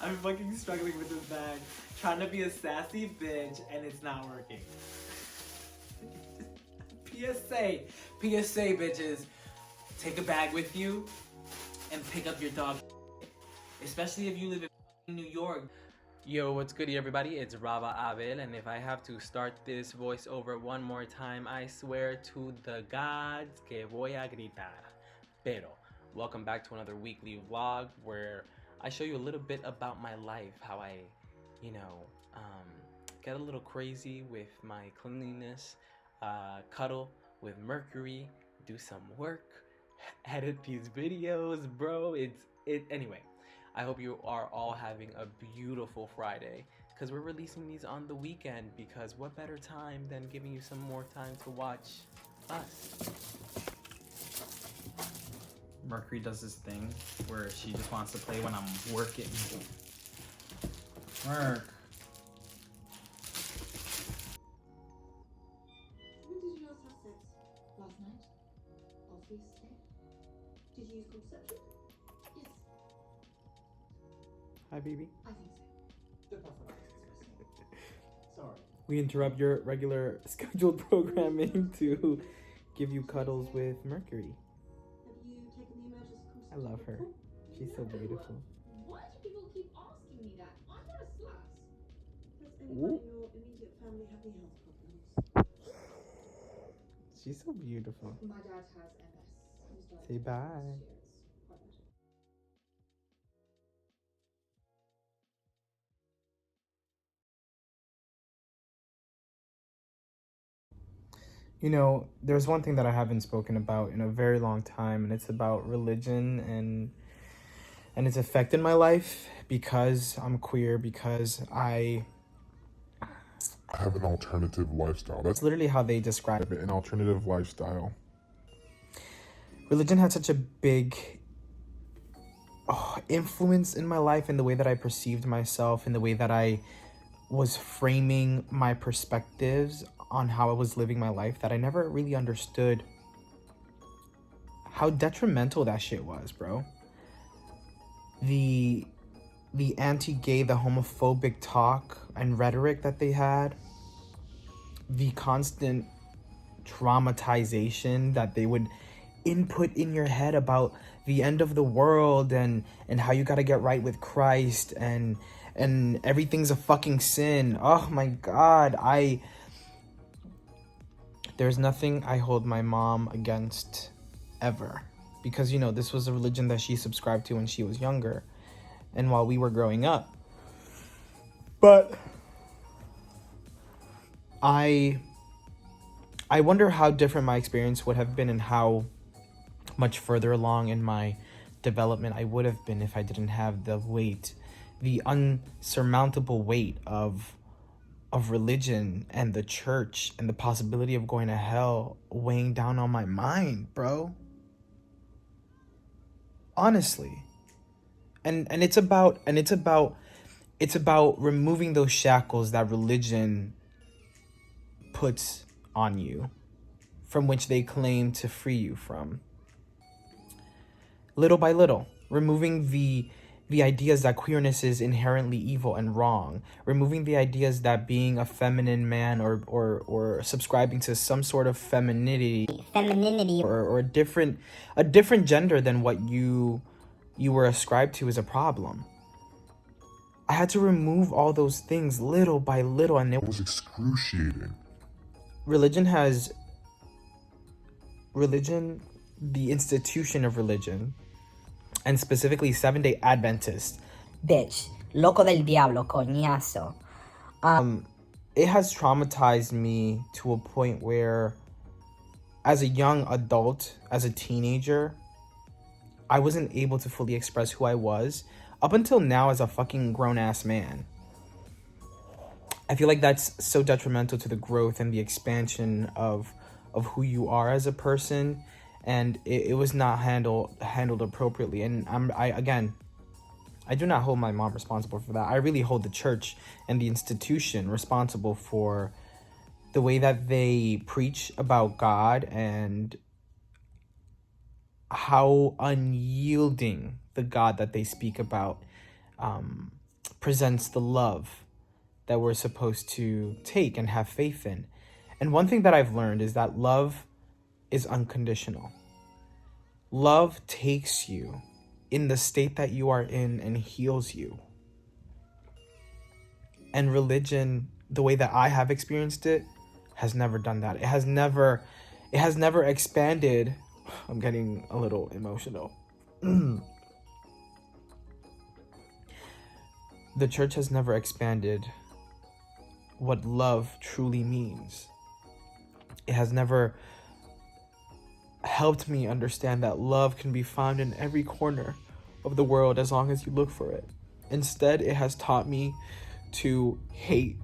I'm fucking struggling with this bag. Trying to be a sassy bitch and it's not working. PSA, bitches. Take a bag with you and pick up your dog. Especially if you live in New York. Yo, what's good, everybody? It's Rava Abel, and if I have to start this voiceover one more time, I swear to the gods que voy a gritar. Pero, welcome back to another weekly vlog where I show you a little bit about my life, how I, get a little crazy with my cleanliness, cuddle with Mercury, do some work, edit these videos, bro. Anyway. I hope you are all having a beautiful Friday because we're releasing these on the weekend, because what better time than giving you some more time to watch us. Mercury does this thing where she just wants to play when I'm working. Merc. When did you last have sex? Last night? Obviously. Did you use contraception? Yes. Hi, baby. I think so. Sorry. We interrupt your regular scheduled programming to give you cuddles with Mercury. Have you taken the emergency contraception? I love her. She's so beautiful. Why do people keep asking me that? I'm not a slut. Does anyone in your immediate family have any health problems? She's so beautiful. My dad has MS. He's died Say bye. last year. It's quite bad. You know, there's one thing that I haven't spoken about in a very long time, and it's about religion and its effect in my life, because I'm queer, because I have an alternative lifestyle. That's literally how they describe it. An alternative lifestyle. Religion had such a big influence in my life, in the way that I perceived myself, in the way that I was framing my perspectives on how I was living my life, that I never really understood how detrimental that shit was, bro. The anti-gay, the homophobic talk and rhetoric that they had, the constant traumatization that they would input in your head about the end of the world and how you got to get right with Christ and everything's a fucking sin. Oh my God. There's nothing I hold my mom against ever, because, you know, this was a religion that she subscribed to when she was younger and while we were growing up. But I wonder how different my experience would have been and how much further along in my development I would have been if I didn't have the weight, the unsurmountable weight of religion and the church and the possibility of going to hell weighing down on my mind, bro. Honestly. And it's about removing those shackles that religion puts on you, from which they claim to free you from. Little by little, removing the ideas that queerness is inherently evil and wrong, removing the ideas that being a feminine man or subscribing to some sort of femininity or a different gender than what you were ascribed to is a problem. I had to remove all those things little by little, and it was excruciating. Religion, the institution of religion, and specifically Seventh-day Adventist. Bitch, loco del diablo, coñazo. It has traumatized me to a point where, as a young adult, as a teenager, I wasn't able to fully express who I was up until now as a fucking grown-ass man. I feel like that's so detrimental to the growth and the expansion of who you are as a person, and it was not handled appropriately. And I do not hold my mom responsible for that. I really hold the church and the institution responsible for the way that they preach about God and how unyielding the God that they speak about presents the love that we're supposed to take and have faith in. And one thing that I've learned is that love is unconditional. Love takes you in the state that you are in and heals you. And religion, the way that I have experienced it, has never done that. It has never expanded. I'm getting a little emotional. The church has never expanded what love truly means. It has never helped me understand that love can be found in every corner of the world as long as you look for it. Instead, it has taught me to hate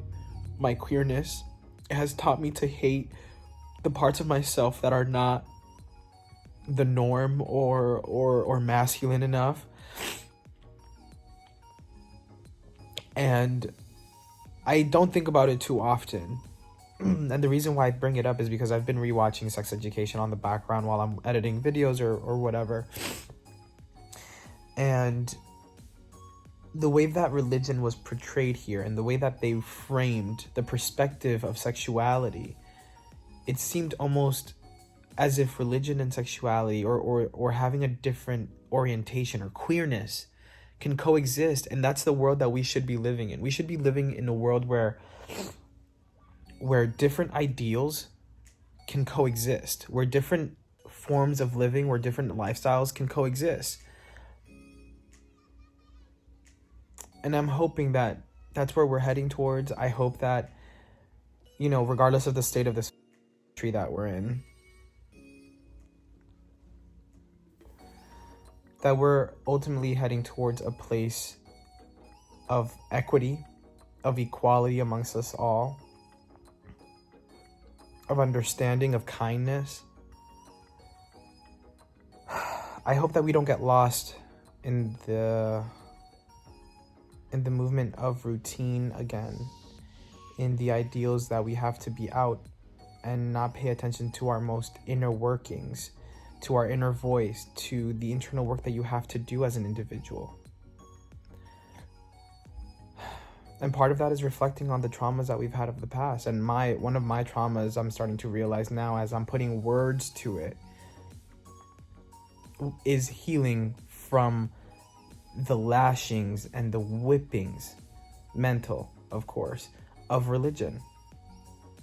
my queerness. It has taught me to hate the parts of myself that are not the norm or masculine enough. And I don't think about it too often. And the reason why I bring it up is because I've been rewatching Sex Education on the background while I'm editing videos or whatever. And the way that religion was portrayed here and the way that they framed the perspective of sexuality, it seemed almost as if religion and sexuality or having a different orientation or queerness can coexist. And that's the world that we should be living in. We should be living in a world where different ideals can coexist, where different forms of living, where different lifestyles can coexist. And I'm hoping that that's where we're heading towards. I hope that, regardless of the state of this country that we're in, that we're ultimately heading towards a place of equity, of equality amongst us all, of understanding, of kindness. I hope that we don't get lost in the movement of routine again, in the ideals that we have to be out and not pay attention to our most inner workings, to our inner voice, to the internal work that you have to do as an individual. And part of that is reflecting on the traumas that we've had of the past. And one of my traumas, I'm starting to realize now as I'm putting words to it, is healing from the lashings and the whippings, mental, of course, of religion,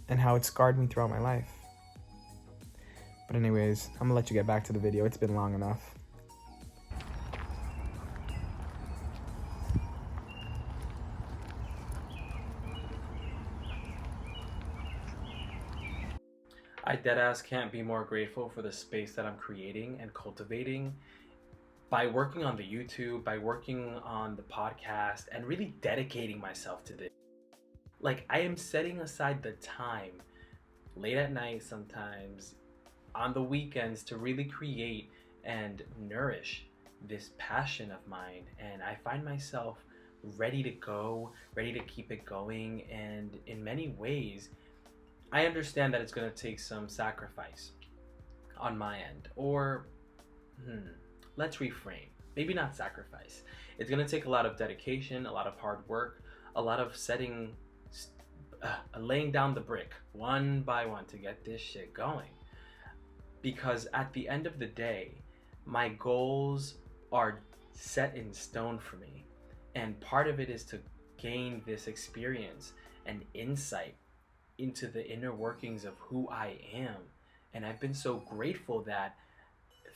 and how it scarred me throughout my life. But anyways, I'm gonna let you get back to the video. It's been long enough. I deadass can't be more grateful for the space that I'm creating and cultivating by working on the YouTube, by working on the podcast, and really dedicating myself to this. Like, I am setting aside the time, late at night sometimes, on the weekends, to really create and nourish this passion of mine. And I find myself ready to go, ready to keep it going. And in many ways, I understand that it's going to take some sacrifice on my end. Or, let's reframe. Maybe not sacrifice. It's going to take a lot of dedication, a lot of hard work, a lot of laying down the brick one by one to get this shit going. Because at the end of the day, my goals are set in stone for me. And part of it is to gain this experience and insight into the inner workings of who I am. And I've been so grateful that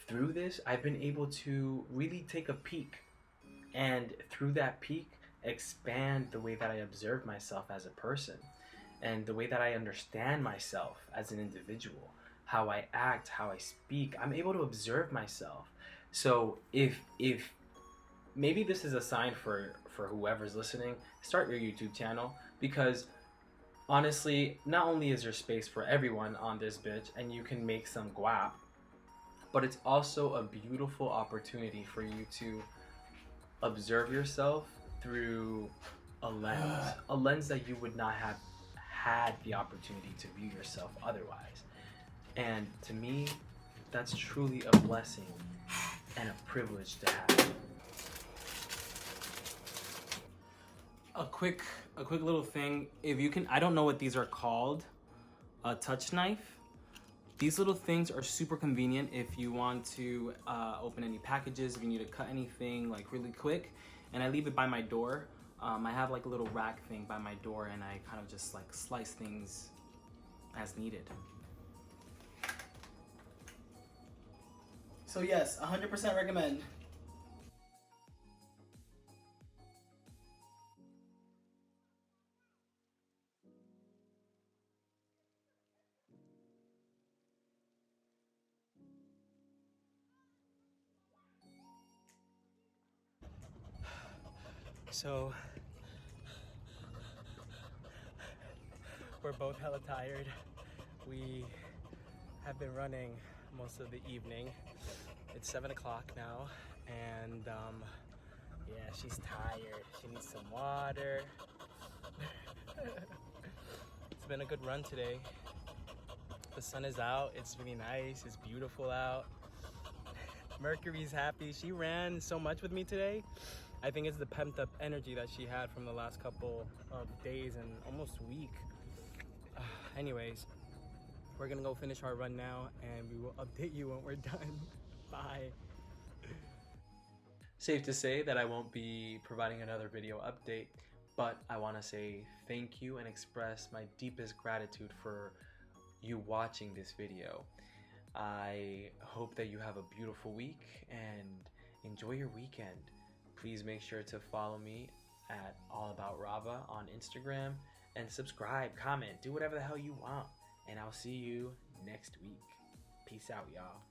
through this, I've been able to really take a peek. And through that peek, expand the way that I observe myself as a person. And the way that I understand myself as an individual. How I act, how I speak. I'm able to observe myself. So if maybe this is a sign for whoever's listening, start your YouTube channel, because honestly, not only is there space for everyone on this bitch and you can make some guap, but it's also a beautiful opportunity for you to observe yourself through a lens that you would not have had the opportunity to view yourself otherwise. And to me, that's truly a blessing and a privilege to have. A quick little thing. If you can, I don't know what these are called. A touch knife. These little things are super convenient if you want to open any packages, if you need to cut anything like really quick. And I leave it by my door. I have like a little rack thing by my door, and I kind of just like slice things as needed. So yes, 100% recommend. So we're both hella tired. We have been running most of the evening. It's 7 o'clock now, and yeah, she's tired. She needs some water. It's been a good run today. The sun is out. It's really nice. It's beautiful out. Mercury's happy. She ran so much with me today. I think it's the pent up energy that she had from the last couple of days and almost week. Anyways, we're gonna go finish our run now, and we will update you when we're done. Bye. Safe to say that I won't be providing another video update, but I want to say thank you and express my deepest gratitude for you watching this video. I hope that you have a beautiful week and enjoy your weekend. Please make sure to follow me at allaboutrava on Instagram, and subscribe, comment, do whatever the hell you want. And I'll see you next week. Peace out, y'all.